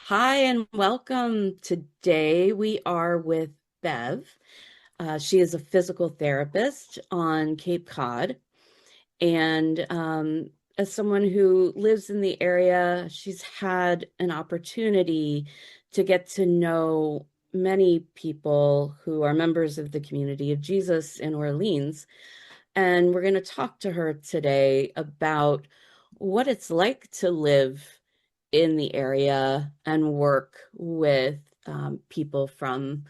Hi and welcome. Today we are with Bev. She is a physical therapist on Cape Cod. And as someone who lives in the area, she's had an opportunity to get to know many people who are members of the community of Jesus in Orleans. And we're going to talk to her today about what it's like to live in the area and work with people from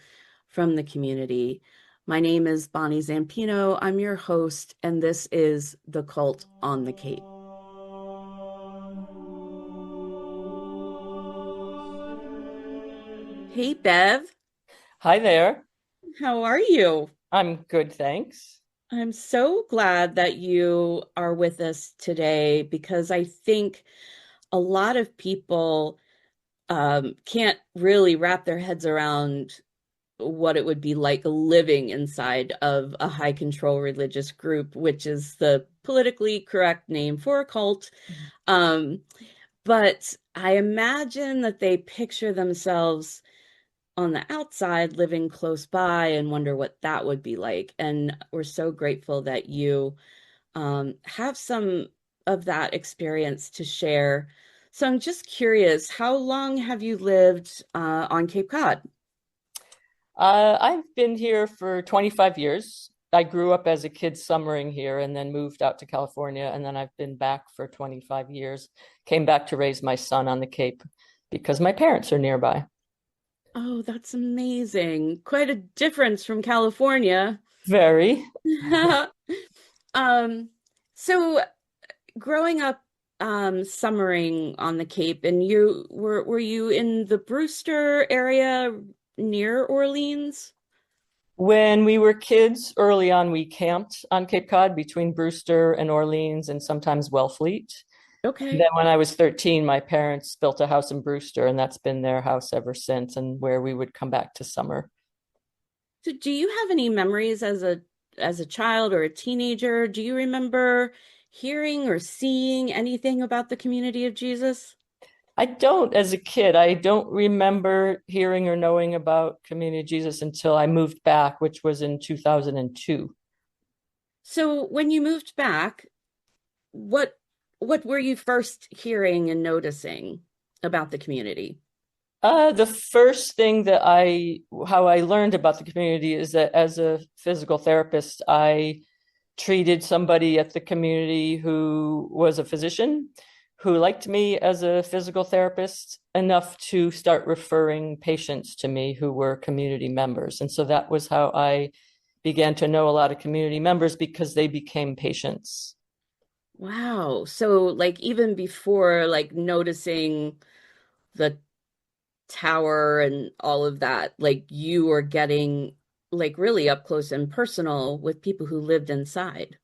the community. My name is Bonnie Zampino. I'm your host, and this is The Cult on the Cape. Hey, Bev, Hi there. how are you? I'm good, thanks. I'm so glad that you are with us today because I think a lot of people can't really wrap their heads around what it would be like living inside of a high control religious group, which is the politically correct name for a cult. Um, but I imagine that they picture themselves on the outside living close by and wonder what that would be like. And we're so grateful that you have some of that experience to share. So I'm just curious, how long have you lived on Cape Cod? I've been here for 25 years. I grew up as a kid summering here and then moved out to California. And then I've been back for 25 years. Came back to raise my son on the Cape because my parents are nearby. Oh, that's amazing. Quite a difference from California. Very. Um, so growing up summering on the Cape, and you were you in the Brewster area near Orleans? When we were kids, early on, we camped on Cape Cod between Brewster and Orleans and sometimes Wellfleet. And then Okay. when I was 13, my parents built a house in Brewster, and that's been their house ever since, and where we would come back to summer. So do you have any memories as a child or a teenager? Do you remember hearing or seeing anything about the community of Jesus? I don't, as a kid, I don't remember hearing or knowing about Community of Jesus until I moved back, which was in 2002. So when you moved back, what what were you first hearing and noticing about the community? The first thing how I learned about the community is that as a physical therapist, I treated somebody at the community who was a physician who liked me as a physical therapist enough to start referring patients to me who were community members. And so that was how I began to know a lot of community members because they became patients. Wow. So like even before like noticing the tower and all of that, like you were getting like really up close and personal with people who lived inside.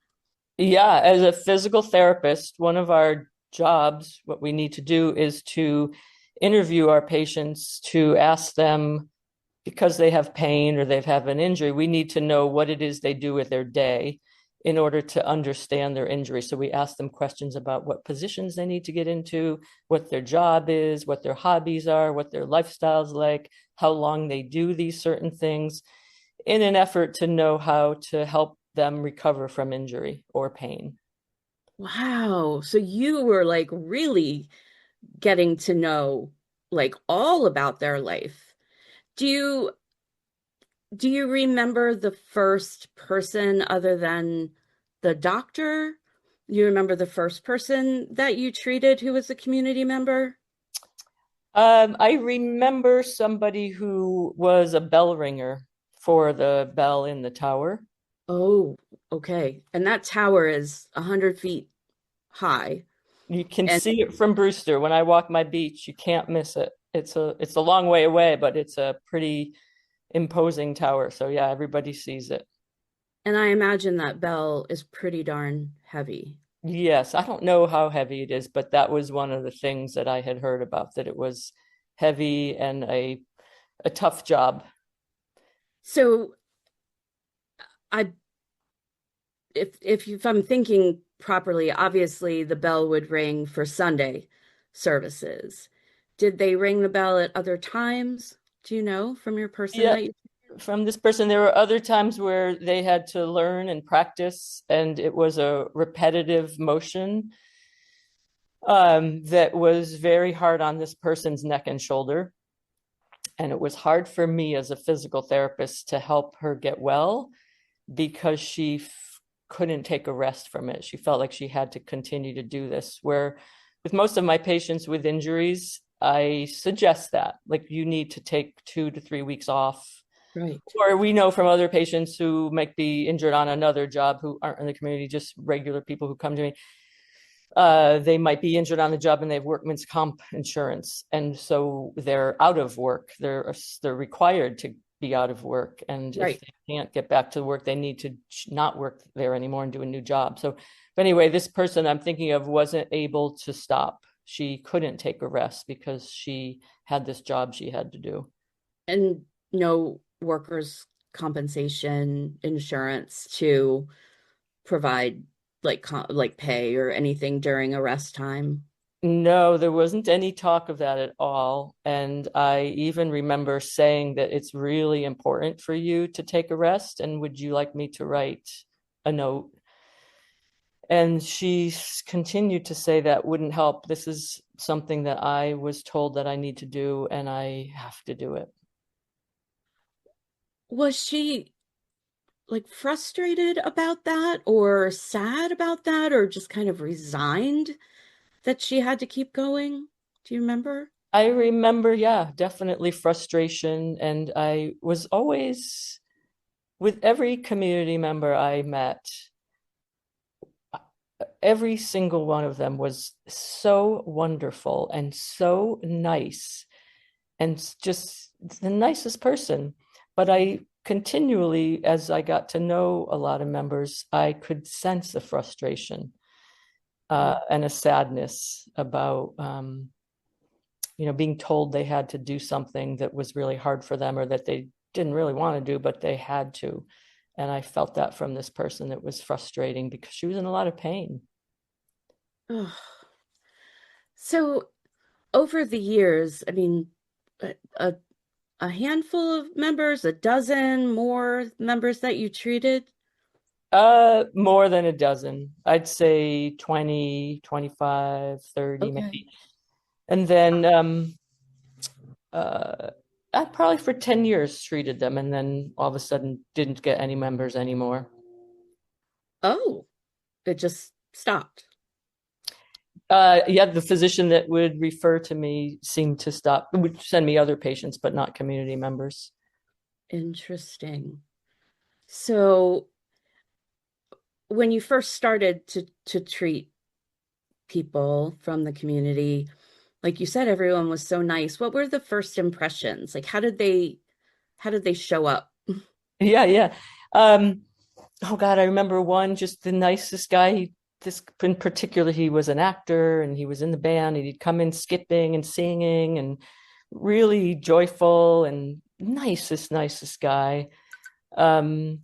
Yeah, as a physical therapist, one of our jobs, what we need to do is to interview our patients to ask them because they have pain or they've had an injury, we need to know what it is they do with their day in order to understand their injury. So we ask them questions about what positions they need to get into, what their job is, what their hobbies are, what their lifestyle's like, how long they do these certain things in an effort to know how to help them recover from injury or pain. Wow. So you were like really getting to know like all about their life. Do you do you remember the first person other than the doctor? You remember the first person that you treated who was a community member? I remember somebody who was a bell ringer for the bell in the tower. Oh, okay. And that tower is 100 feet high. You can And see it from Brewster. When I walk my beach, you can't miss it. It's a long way away, but it's a pretty imposing tower. So yeah, everybody sees it. and I imagine that bell is pretty darn heavy. Yes, I don't know how heavy it is, but that was one of the things that I had heard about, that it was heavy and a tough job. So I if I'm thinking properly, obviously the bell would ring for Sunday services. Did they ring the bell at other times? Do you know from your person Yeah, that you? from this person, there were other times where they had to learn and practice, and it was a repetitive motion that was very hard on this person's neck and shoulder. And it was hard for me as a physical therapist to help her get well because couldn't take a rest from it. She felt like she had to continue to do this. Where with most of my patients with injuries, I suggest that, like, you need to take 2 to 3 weeks off. Right. Or we know from other patients who might be injured on another job who aren't in the community, just regular people who come to me, they might be injured on the job and they have workman's comp insurance, and so they're out of work. They're required to be out of work, and if Right. they can't get back to work, they need to not work there anymore and do a new job. So, but anyway, this person I'm thinking of wasn't able to stop. She couldn't take a rest because she had this job she had to do. And no workers' compensation insurance to provide like pay or anything during arrest time. No, there wasn't any talk of that at all. And I even remember saying that it's really important for you to take a rest. And would you like me to write a note? And she continued to say that wouldn't help. This is something that I was told that I need to do, and I have to do it. Was she like frustrated about that or sad about that or just kind of resigned that she had to keep going? Do you remember? I remember, yeah, definitely frustration. And I was always, with every community member I met, every single one of them was so wonderful and so nice and just the nicest person. But I continually, as I got to know a lot of members, I could sense a frustration and a sadness about, being told they had to do something that was really hard for them or that they didn't really want to do, but they had to. And I felt that from this person. It was frustrating because she was in a lot of pain. Ugh. So over the years, I mean, a, a, a handful of members, a dozen more members that you treated? More than a dozen. I'd say 20, 25, 30 Okay. maybe. And then uh I probably for 10 years treated them and then all of a sudden didn't get any members anymore. Oh, it just stopped. Yeah, the physician that would refer to me seemed to stop, would send me other patients, but not community members. Interesting. So when you first started to treat people from the community, like you said, everyone was so nice. What were the first impressions? Like how did they show up? Yeah, yeah. Um, oh God, I remember one, just the nicest guy. This in particular, he was an actor and he was in the band and he'd come in skipping and singing and really joyful and nicest guy. Um,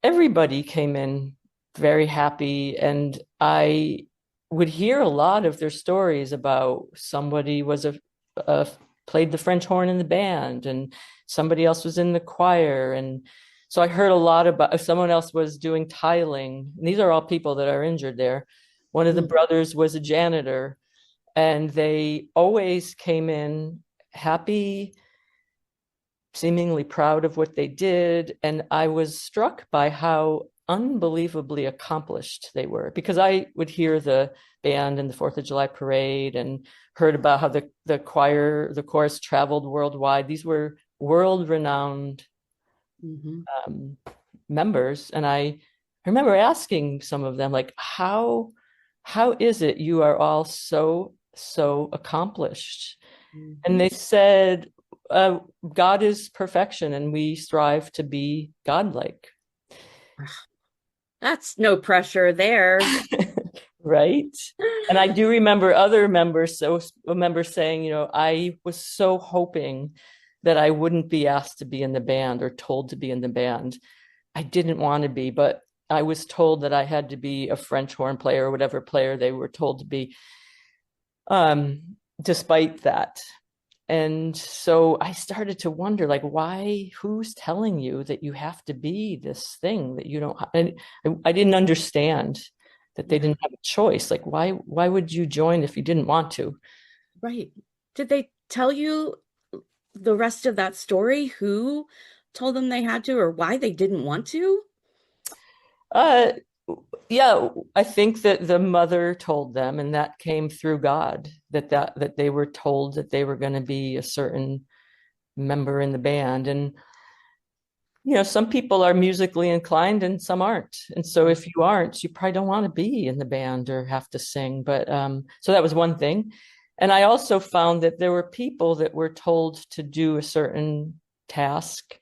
Everybody came in very happy, and I would hear a lot of their stories about somebody was a played the French horn in the band, and somebody else was in the choir, and so I heard a lot about if someone else was doing tiling. And these are all people that are injured there. One of the Mm, brothers was a janitor, and they always came in happy, seemingly proud of what they did. And I was struck by how unbelievably accomplished they were because I would hear the band and the Fourth of July parade and heard about how the chorus traveled worldwide. These were world renowned mhm, um, members. And I remember asking some of them, like, how is it you are all so accomplished? And mhm. they said, uh, God is perfection, and we strive to be godlike. That's no pressure there. Right? And I do remember other members, so a member saying, I was so hoping that I wouldn't be asked to be in the band or told to be in the band. I didn't want to be, but I was told that I had to be a French horn player or whatever player they were told to be, despite that. And so I started to wonder, like, why, who's telling you that you have to be this thing that you don't, and I didn't understand that they Yeah, didn't have a choice. Like, why would you join if you didn't want to? right. Did they tell you the rest of that story? Who told them they had to or why they didn't want to? Uh, yeah, I think that the mother told them, and that came through God, that they were told that they were going to be a certain member in the band. And some people are musically inclined and some aren't. And so Right. if you aren't, you probably don't want to be in the band or have to sing. But so that was one thing. And I also found that there were people that were told to do a certain task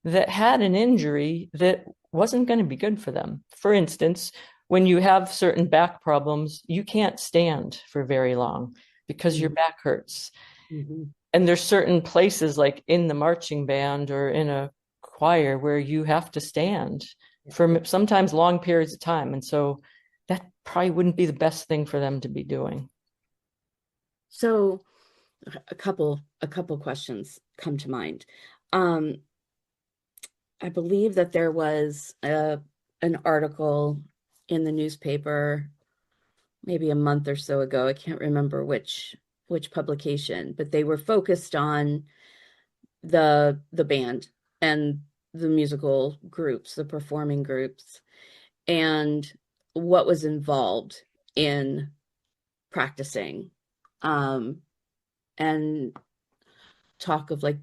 that had an injury that wasn't going to be good for them. For instance, when you have certain back problems, you can't stand for very long because your back hurts. Mm-hmm. And there's certain places like in the marching band or in a choir where you have to stand for sometimes long periods of time. And so that probably wouldn't be the best thing for them to be doing. So a couple questions come to mind. Um, I believe that there was an article in the newspaper maybe a month or so ago. I can't remember which publication, but they were focused on the band and the musical groups, the performing groups, and what was involved in practicing. Um, and talk of like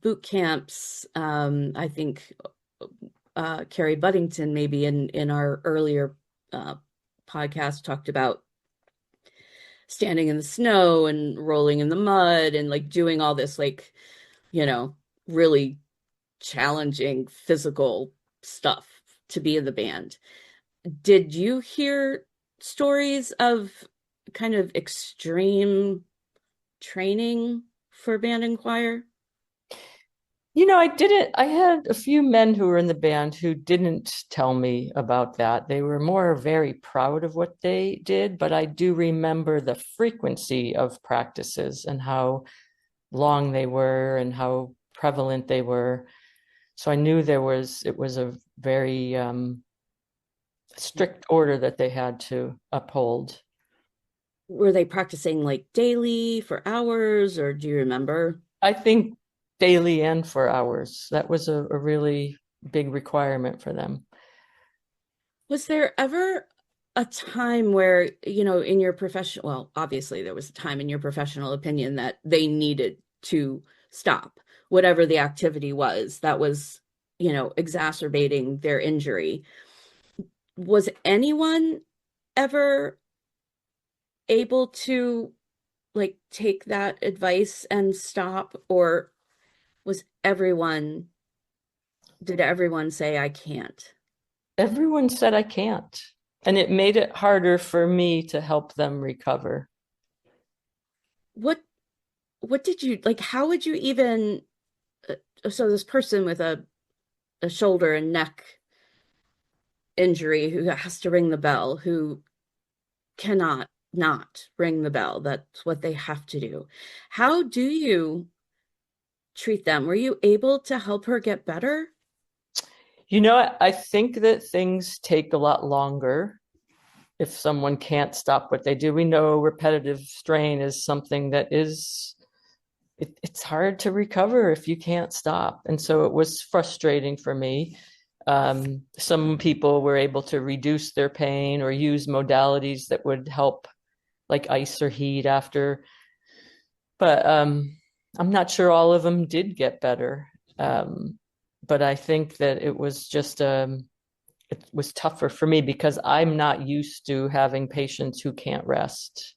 boot camps. I think Carrie Buddington, maybe in our earlier uh, podcast, talked about standing in the snow and rolling in the mud and like doing all this, like, you know, really challenging physical stuff to be in the band. Did you hear stories of kind of extreme training for band and choir? I didn't, I had a few men who were in the band who didn't tell me about that. They were more very proud of what they did, but I do remember the frequency of practices and how long they were and how prevalent they were. So I knew it was a very strict order that they had to uphold. Were they practicing like daily for hours, or do you remember? I think daily and for hours. That was a really big requirement for them. Was there ever a time where, in your professional, well, obviously there was a time in your professional opinion that they needed to stop whatever the activity was that was, exacerbating their injury? Was anyone ever able to like take that advice and stop, or was everyone, did everyone say, I can't? Everyone said I can't. And it made it harder for me to help them recover. What what did you like? How would you even so this person with a shoulder and neck injury who has to ring the bell, who cannot not ring the bell, that's what they have to do. How do you treat them? Were you able to help her get better? I think that things take a lot longer if someone can't stop what they do. We know repetitive strain is something that it's hard to recover if you can't stop. And so it was frustrating for me. Some people were able to reduce their pain or use modalities that would help, like ice or heat after. But I'm not sure all of them did get better. But I think that it was tougher for me because I'm not used to having patients who can't rest.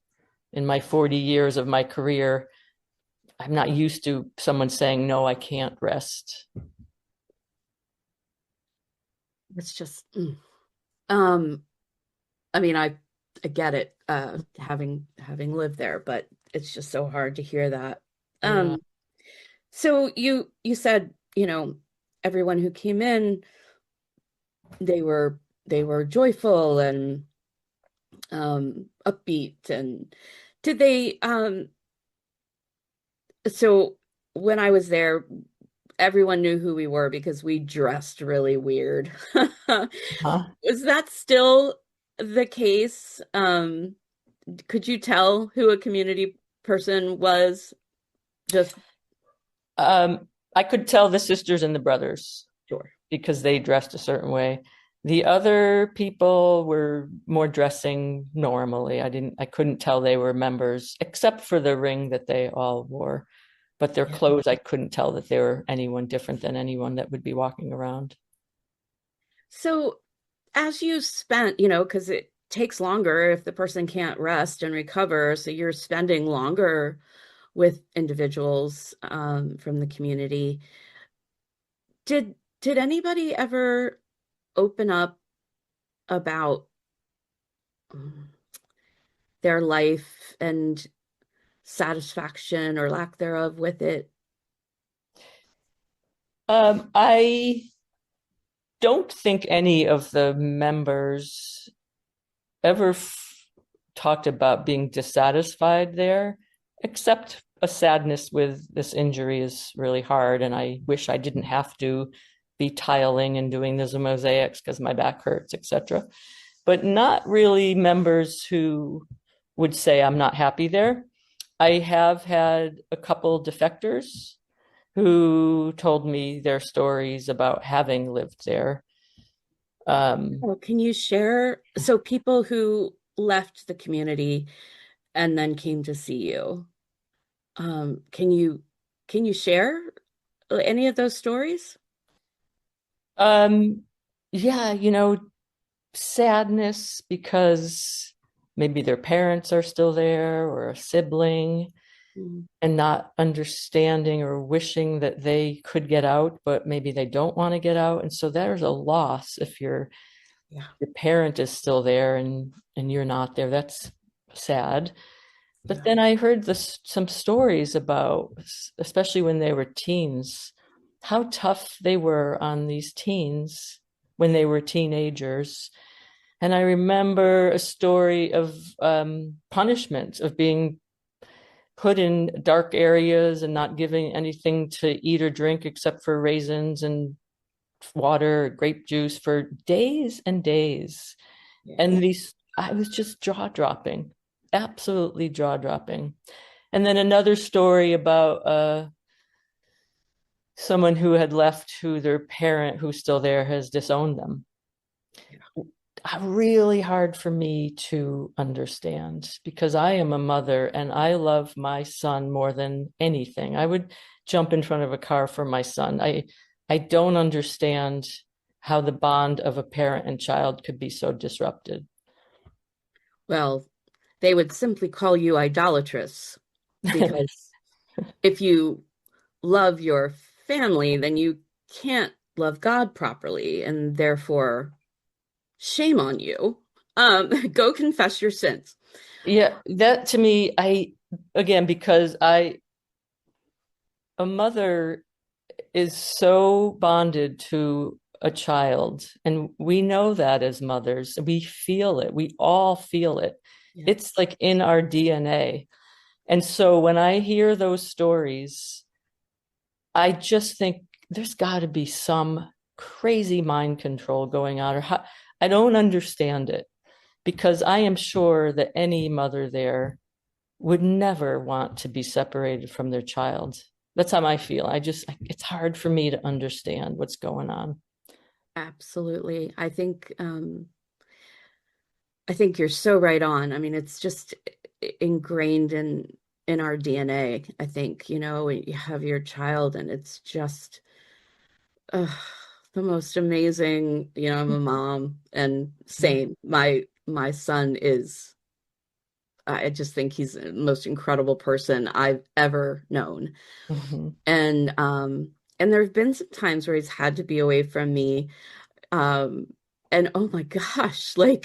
In my 40 years of my career, I'm not used to someone saying, no, I can't rest. It's just um I mean, I get it, having lived there, but it's just so hard to hear that. Yeah. Um, so you said, everyone who came in, they were joyful and upbeat, and did they So when I was there, everyone knew who we were because we dressed really weird. Huh? Is that still the case? Could you tell who a community person was? Just I could tell the sisters and the brothers sure. because they dressed a certain way. The other people were more dressing normally. I couldn't tell they were members, except for the ring that they all wore. But their Yeah. clothes, I couldn't tell that they were anyone different than anyone that would be walking around. So as you spent, because it takes longer if the person can't rest and recover, so you're spending longer with individuals from the community. Did anybody ever open up about um, their life and satisfaction or lack thereof with it? I don't think any of the members ever talked about being dissatisfied there, except a sadness with this injury is really hard, and I wish I didn't have to be tiling and doing the mosaics because my back hurts, etc. But not really members who would say I'm not happy there. I have had a couple defectors who told me their stories about having lived there. Um, Oh, can you share? So people who left the community and then came to see you, um, can you can you share any of those stories? um, yeah, sadness because maybe their parents are still there or a sibling Mm, and not understanding or wishing that they could get out, but maybe they don't want to get out. And so there's a loss if yeah, your parent is still there and you're not there. That's sad. But yeah. then I heard some stories about, especially when they were teens, how tough they were on these teens when they were teenagers. And I remember a story of punishment, of being put in dark areas and not giving anything to eat or drink except for raisins and water, grape juice for days and days. Yeah. And I was just jaw dropping, absolutely jaw dropping. And then another story about someone who had left who their parent, who's still there, has disowned them. Really hard for me to understand because I am a mother and I love my son more than anything. I would jump in front of a car for my son. I don't understand how the bond of a parent and child could be so disrupted. Well, they would simply call you idolatrous because if you love your family, then you can't love God properly, and therefore, shame on you. Go confess your sins. Yeah, that to me, I again, because a mother is so bonded to a child, and we know that as mothers, we feel it. We all feel it. Yeah. It's like in our DNA. And so when I hear those stories, I just think there's got to be some crazy mind control going on, or how, I don't understand it because I am sure that any mother there would never want to be separated from their child. That's how I feel. It's hard for me to understand what's going on. Absolutely. I think you're so right on. I mean, it's just ingrained in our DNA. I think, you have your child and it's just uh, the most amazing, I'm a mom and same. My son is I just think he's the most incredible person I've ever known. Mhm. And there have been some times where he's had to be away from me. Um, and oh my gosh, I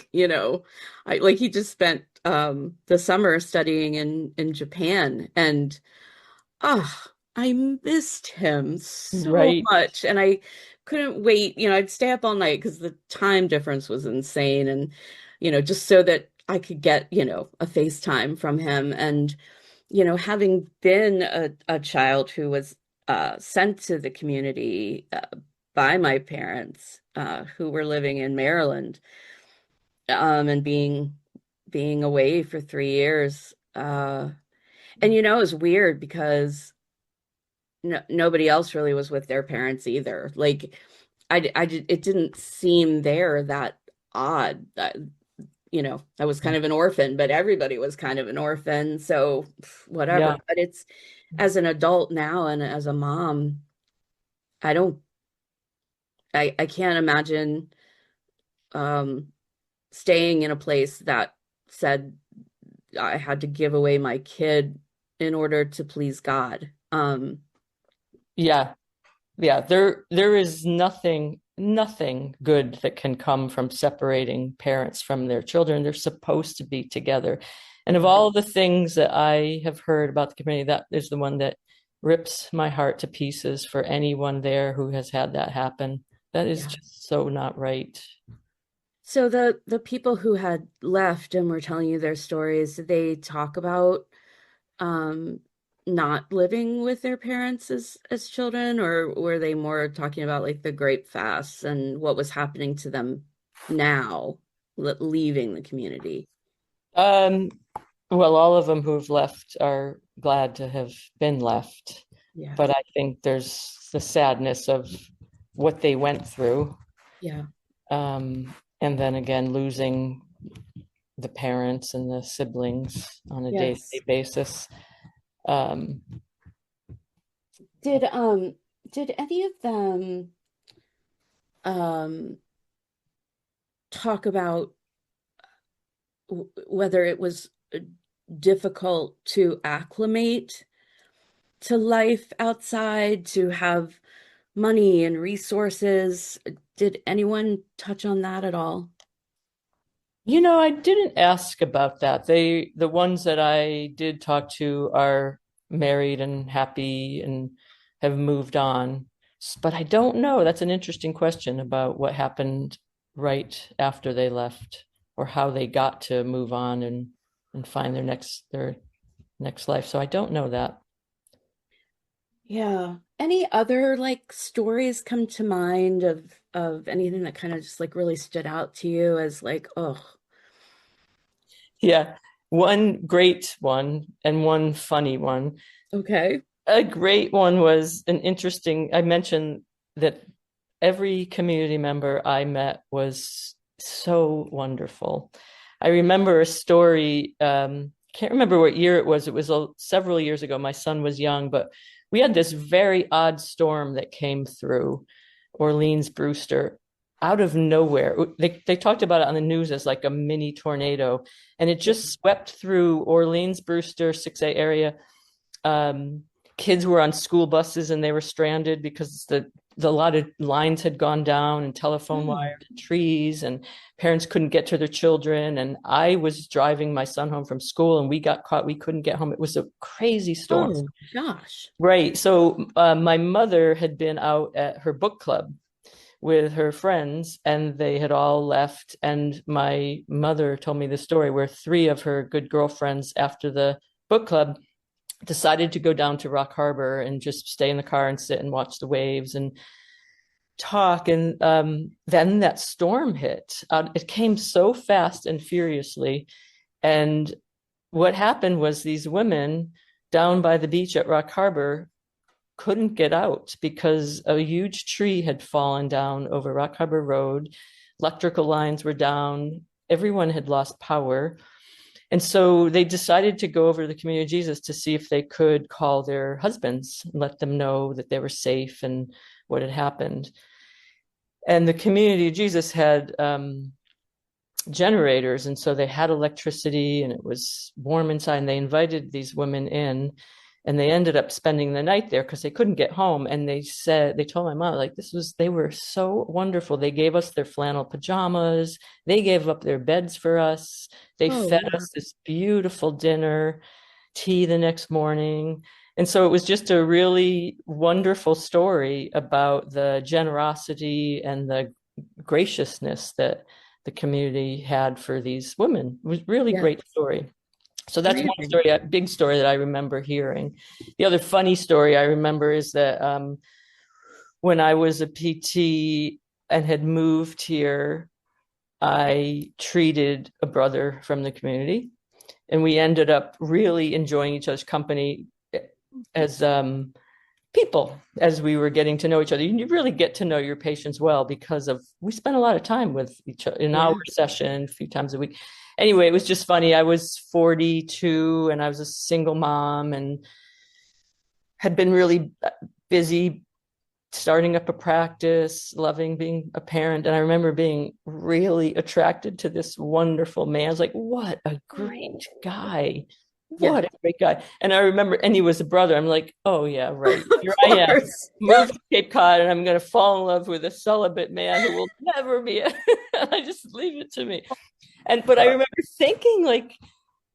like he just spent the summer studying in Japan and I missed him so Right. much. And I couldn't wait. I'd stay up all night because the time difference was insane. And, just so that I could get, a FaceTime from him. And having been a child who was sent to the community by my parents who were living in Maryland, and being away for 3 years. And it was weird because nobody else really was with their parents either. Like it didn't seem there that odd. I was kind of an orphan, but everybody was kind of an orphan, so whatever. Yeah. But it's as an adult now and as a mom, I don't I can't imagine um staying in a place that said I had to give away my kid in order to please God. Yeah. Yeah, there is nothing good that can come from separating parents from their children. They're supposed to be together. And of Yeah. all the things that I have heard about the community, that is the one that rips my heart to pieces for anyone there who has had that happen. That is Yeah. just so not right. So the people who had left and were telling you their stories, did they talk about um not living with their parents as children, or were they more talking about like the grape fasts and what was happening to them now, leaving the community? Um, well, all of them who've left are glad to have been left, Yeah. but I think there's the sadness of what they went through. Yeah. And then again, losing the parents and the siblings on a day-to-day Yes. basis. Um, Did did any of them um talk about whether it was difficult to acclimate to life outside, to have money and resources? Did anyone touch on that at all? I didn't ask about that. The ones that I did talk to are married and happy and have moved on. But I don't know. That's an interesting question about what happened right after they left or how they got to move on and find their next life. So I don't know that. Yeah. Any other like stories come to mind of anything that kind of just like really stood out to you as like, oh, Yeah. One great one and one funny one. okay. A great one was I mentioned that every community member I met was so wonderful. I remember a story, can't remember what year it was. It was several years ago. My son was young, but we had this very odd storm that came through Orleans Brewster out of nowhere. They talked about it on the news as like a mini tornado, and it Yeah. just swept through Orleans Brewster 6A area. um, Kids were on school buses and they were stranded because the lot of lines had gone down and telephone Oh, wires and trees, and parents couldn't get to their children. And I was driving my son home from school and we got caught. We couldn't get home. It was a crazy storm. oh gosh. Right. So my mother had been out at her book club with her friends and they had all left. And my mother told me the story where three of her good girlfriends after the book club decided to go down to Rock Harbor and just stay in the car and sit and watch the waves and talk. And then that storm hit. It came so fast and furiously. And what happened was these women down by the beach at Rock Harbor couldn't get out because a huge tree had fallen down over Rock Harbor Road. Electrical lines were down. Everyone had lost power. And so they decided to go over to the Community of Jesus to see if they could call their husbands and let them know that they were safe and what had happened. And the Community of Jesus had generators, and so they had electricity and it was warm inside. And they invited these women in, and they ended up spending the night there because they couldn't get home. And they told my mom, like, they were so wonderful. They gave us their flannel pajamas, they gave up their beds for us, they Oh, fed wow. us this beautiful dinner, tea the next morning. And so it was just a really wonderful story about the generosity and the graciousness that the community had for these women. It was a really Yeah. great story. So that's one Amazing. story, a big story that I remember hearing. The other funny story I remember is that when I was a PT and had moved here, I treated a brother from the community, and we ended up really enjoying each other's company as people as we were getting to know each other. You really get to know your patients well because of we spent a lot of time with each other in our Yeah. session a few times a week. Anyway, it was just funny. I was 42 and I was a single mom and had been really busy starting up a practice, loving being a parent. And I remember being really attracted to this wonderful man. I was like, what a great guy. Yeah. What a great guy. And I remember, and he was a brother. I'm like, oh, yeah, right. Of Here I am, course. moved to Cape Cod, and I'm going to fall in love with a celibate man who will never be. I just leave it to me. But I remember thinking, like,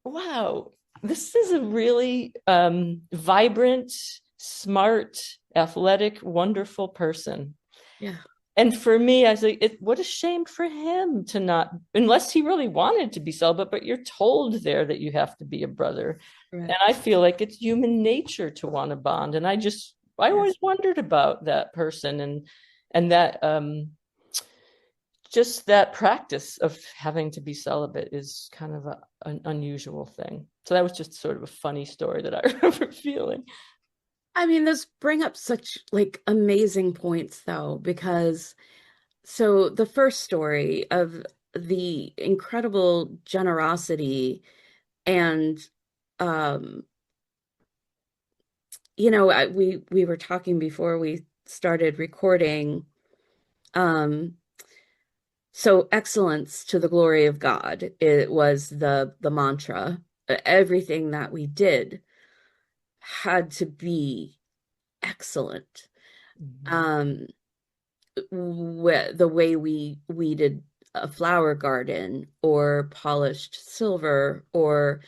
wow, this is a really vibrant, smart, athletic, wonderful person. Yeah. And for me, I was like, what a shame for him to not, unless he really wanted to be celibate, but you're told there that you have to be a brother. And Right. I feel like it's human nature to want to bond. And I Yeah. always wondered about that person and that just that practice of having to be celibate is kind of an unusual thing. So that was just sort of a funny story that I remember feeling. I mean, those bring up such like amazing points though, because so the first story of the incredible generosity and um we were talking before we started recording. um so excellence to the glory of God, it was the mantra. Everything that we did had to be excellent. Mhm. um the way we weeded a flower garden or polished silver or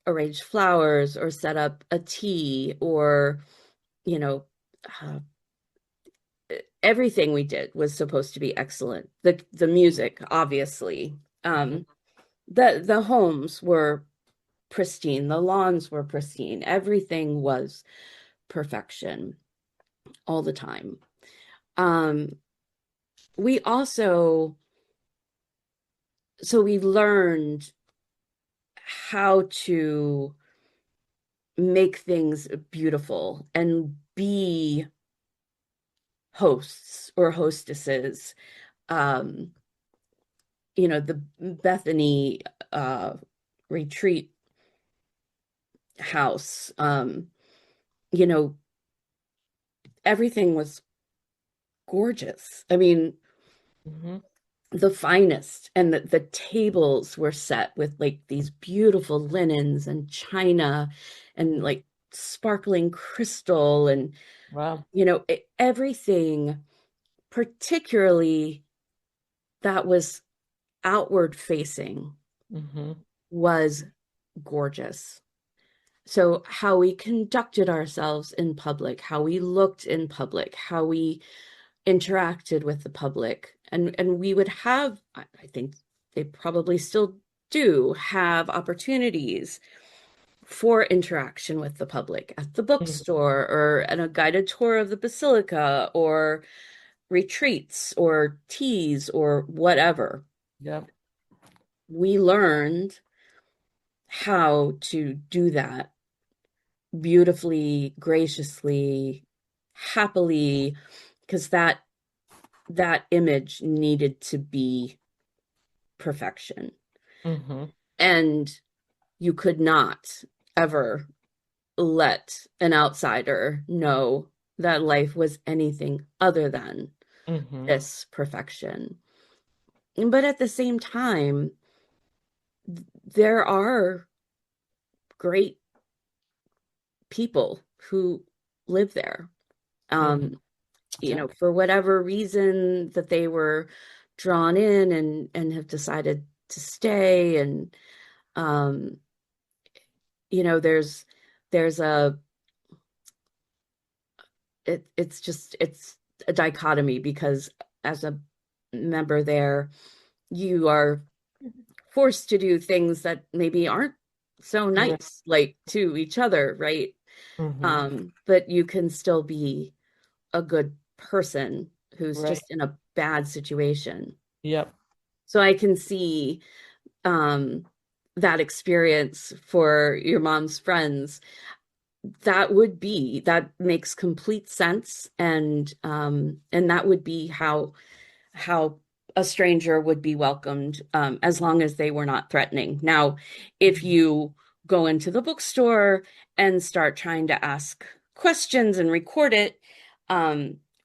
arranged flowers or set up a tea or you know uh, everything we did was supposed to be excellent. The music, obviously. Mhm. The homes were pristine, the lawns were pristine, everything was perfection all the time. um we also so we learned how to make things beautiful and be hosts or hostesses. um the Bethany retreat house. You know, everything was gorgeous. I mean, Mhm. the finest, and the tables were set with like these beautiful linens and china and Mhm. like sparkling crystal and Wow. everything, particularly that was outward facing, Mhm. was gorgeous. So, how we conducted ourselves in public, how we looked in public, how we interacted with the public, and we would have, I think they probably still do have opportunities for interaction with the public at the Mhm. bookstore or at a guided tour of the basilica or retreats or teas or whatever. Yeah. We learned how to do that beautifully, graciously, happily, because that image needed to be perfection. Mhm. And you could not ever let an outsider know that life was anything other than Mhm. this perfection. But at the same time, there are great people who live there. Mhm. Um, Yeah. for whatever reason that they were drawn in and have decided to stay. And um there's a it's a dichotomy, because as a member there, you are forced to do things that maybe aren't so Right. nice, like to each other, right? Mm-hmm. But you can still be a good person who's Right. just in a bad situation. Yep. So I can see um, that experience for your mom's friends. That makes complete sense, and that would be how a stranger would be welcomed, as long as they were not threatening. Now, if you go into the bookstore and start trying to ask questions and record it,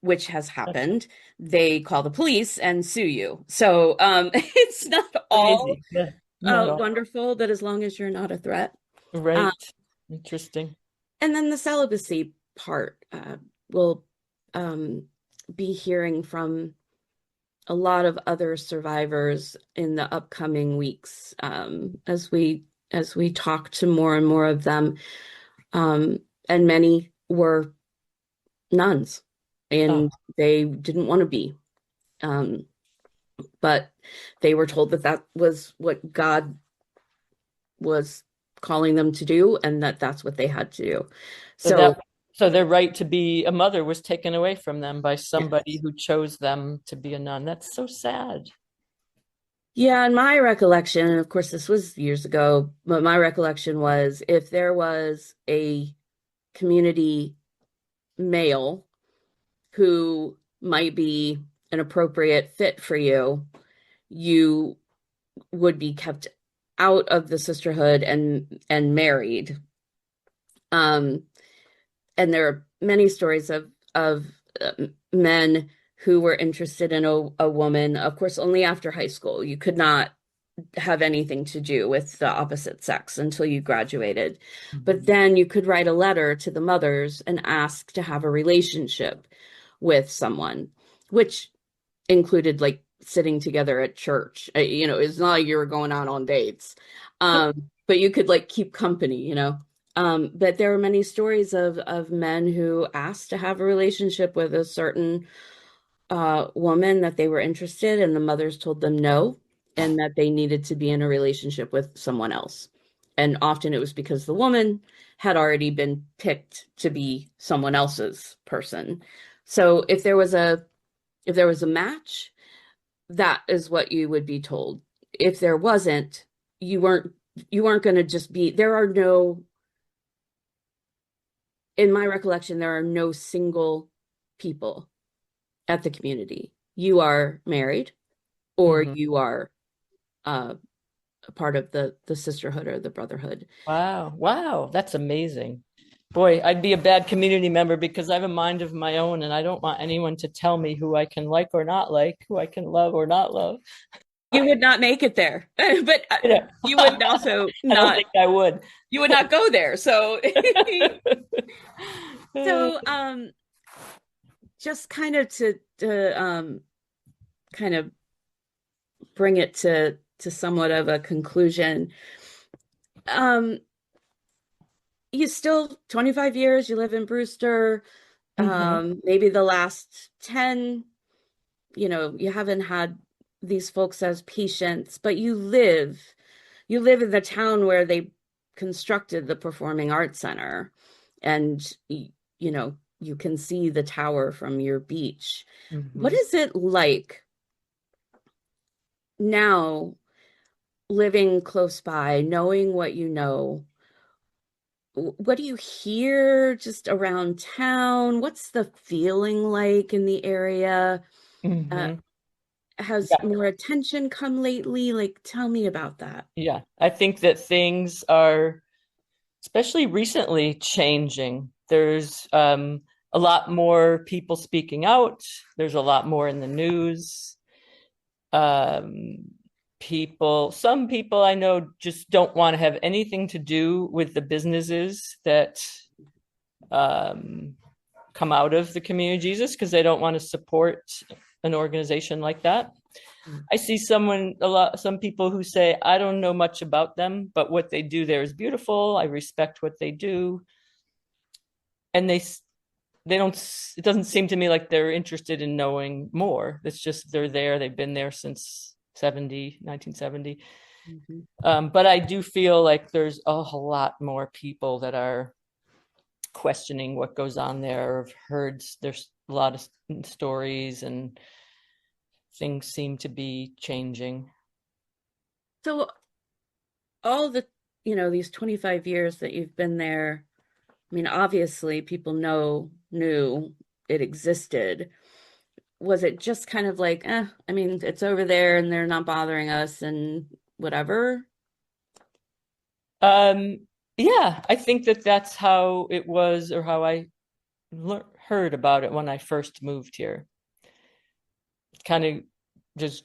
which has That's happened, they call the police and sue you. So it's not all crazy. Yeah. Not all. wonderful, but as long as you're not a threat. Um, Right. Interesting. and then the celibacy part, will um, be hearing from a lot of other survivors in the upcoming weeks, as we talk to more and more of them. Um, and many were nuns, Oh, and they didn't want to be, um, but they were told that that was what God was calling them to do, and that that's what they had to do. so So, that so their right to be a mother was taken away from them by somebody yes. who chose them to be a nun. That's so sad. Yeah, and my recollection, and of course this was years ago, but my recollection was if there was a community male who might be an appropriate fit for you, you would be kept out of the sisterhood and married. Um, and there are many stories of men who were interested in a woman, of course, only after high school. You could not have anything to do with the opposite sex until you graduated. But Mhm. then you could write a letter to the mothers and ask to have a relationship with someone, which included like sitting together at church. It's not like you were going out on dates. But you could like keep company. But there were many stories of men who asked to have a relationship with a certain woman that they were interested, and the mothers told them no, and that they needed to be in a relationship with someone else. And often it was because the woman had already been picked to be someone else's person. So if there was a match, that is what you would be told. If there wasn't, you weren't you weren't going to just be there are no in my recollection, there are no single people at the community. You are married, or Mhm. you are uh, a part of the sisterhood or the brotherhood. Wow. Wow. That's amazing. Boy, I'd be a bad community member because I have a mind of my own and I don't want anyone to tell me who I can like or not like, who I can love or not love. You would not make it there, but You know, you would also I don't not think I would. you would not go there. So so just kind of to kind of bring it to somewhat of a conclusion. Um, you still 25 years, you live in Brewster. Mhm. Maybe the last 10, you haven't had these folks as patients, but you live in the town where they constructed the Performing Arts Center, and you can see the tower from your beach. What Mhm. is it like now, living close by, knowing what you know? What do you hear just around town? What's the feeling like in the area? Uh, Mhm. has Yeah. more attention come lately? Like, tell me about that. Yeah. I think that things are, especially recently, changing. There's a lot more people speaking out. There's a lot more in the news. Um, some people I know just don't want to have anything to do with the businesses that um, come out of the community of Jesus because they don't want to support an organization like that. I see some people who say, I don't know much about them, but what they do there is beautiful. I respect what they do. And they don't, it doesn't seem to me like they're interested in knowing more. It's just they're there. They've been there since 1970. Mhm. But I do feel like there's a whole lot more people that are questioning what goes on there. I've heard there's a lot of stories and things seem to be changing. So all the, these 25 years that you've been there, I mean, obviously people knew it existed. Was it just kind of like, I mean, it's over there and they're not bothering us and whatever? Um, yeah, I think that that's how it was, or how I heard about it when I first moved here. It kind of just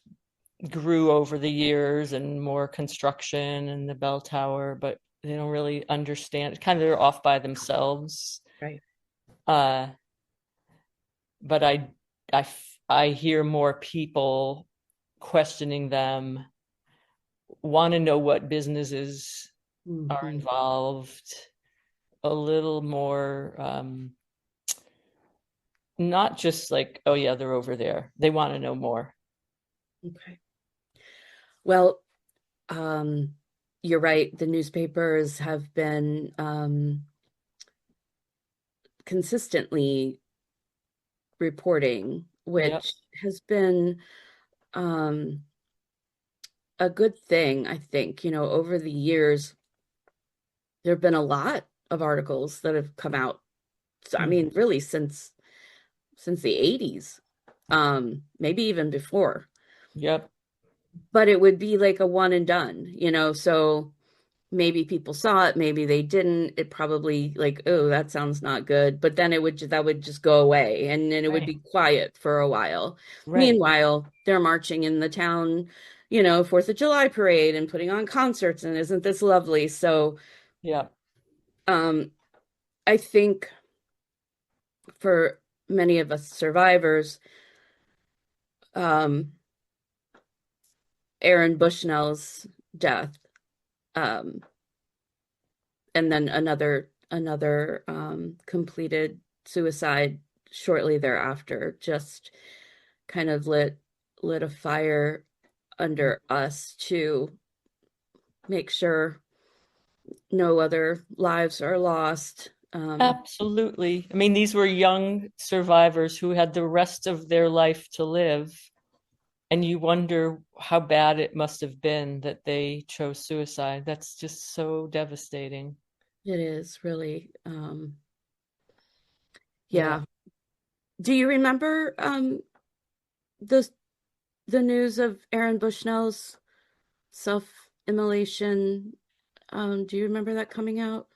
grew over the years, and more construction and the bell tower, but they don't really understand. Kind of they're off by themselves. Right. Uh, but I, I hear more people questioning them, want to know what businesses are Hmm. involved, a little more, not just like, oh yeah, they're over there. They want to know more. Okay. Well, um, you're right. The newspapers have been consistently reporting, Yep. which has been um, a good thing, I think. Over the years, there have been a lot of articles that have come out. So, I Mhm. mean, really since the 80s, maybe even before. Yep. But it would be like a one and done. So maybe people saw it, maybe they didn't. It probably like, oh, that sounds not good. But then that would just go away and then it would Right. be quiet for a while. Right. Meanwhile, they're marching in the town, Fourth of July parade and putting on concerts, and isn't this lovely? So, Yeah. um, I think for many of us survivors, um, Aaron Bushnell's death, um, and then another completed suicide shortly thereafter, just kind of lit a fire under us to make sure no other lives are lost. Absolutely. I mean, these were young survivors who had the rest of their life to live. And you wonder how bad it must have been that they chose suicide. That's just so devastating. It is really, Yeah. yeah. Do you remember the the news of Aaron Bushnell's self-immolation? Do you remember that coming out?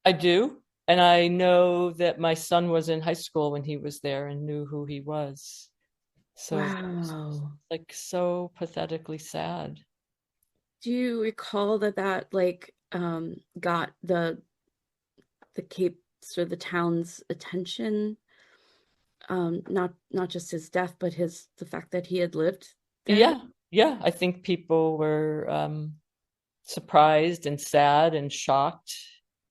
I do. And I know that my son was in high school when he was there and knew who he was. So it's Wow. like so pathetically sad. Do you recall that like got the Cape's or the town's attention? Not just his death, but the fact that he had lived there. Yeah. Yeah. I think people were surprised and sad and shocked.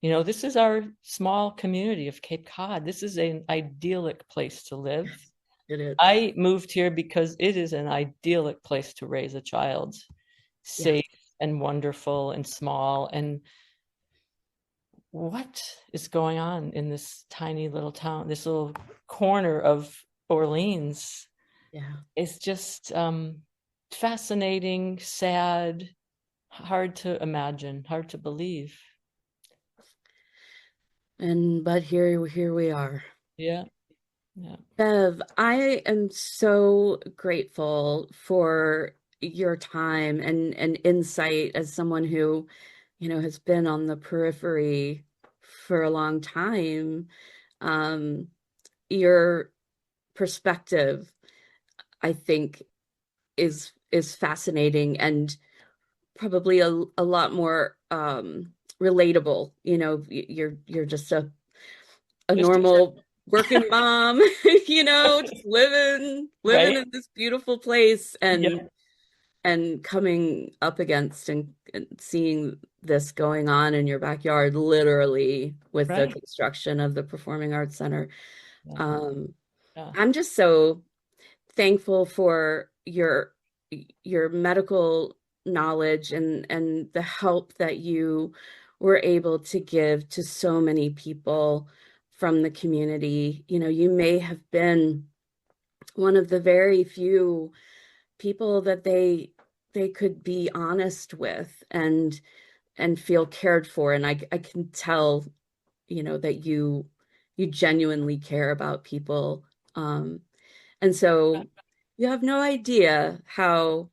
You know, this is our small community of Cape Cod. This is an idyllic place to live. It is. I moved here because it is an idyllic place to raise a child, Yeah, safe and wonderful and small. And what is going on in this tiny little town, this little corner of Orleans? yeah. Is just fascinating, sad, hard to imagine, hard to believe. And but here we are. Yeah, yeah. Bev, I am so grateful for your time and insight as someone who, has been on the periphery for a long time. Um, your perspective, I think, is fascinating and probably a lot more relatable. You're just a Just normal working mom, just living right. in this beautiful place Yeah, and coming up against and seeing this going on in your backyard, literally with the right. construction of the Performing Arts Center. Yeah, Um, yeah. I'm just so thankful for your medical knowledge and the help that you were able to give to so many people from the community. You know, you may have been one of the very few people that they could be honest with and feel cared for. And I can tell, you know, that you genuinely care about people. And so you have no idea how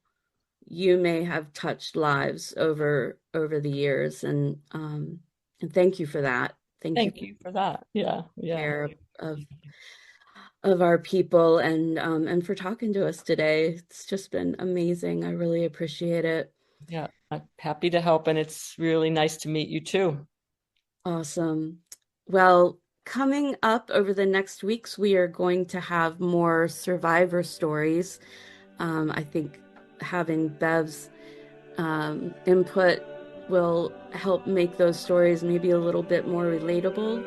you may have touched lives over the years. And thank you for that. Thank you for Thank you for that. Yeah, yeah, care of our people and for talking to us today. It's just been amazing. I really appreciate it. yeah. I'm happy to help, and it's really nice to meet you too. Awesome. Well, coming up over the next weeks, we are going to have more survivor stories. I think having Bev's input will help make those stories maybe a little bit more relatable.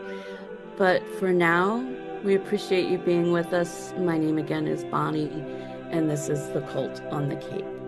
But for now, we appreciate you being with us. My name again is Bonnie, and this is The Cult on the Cape.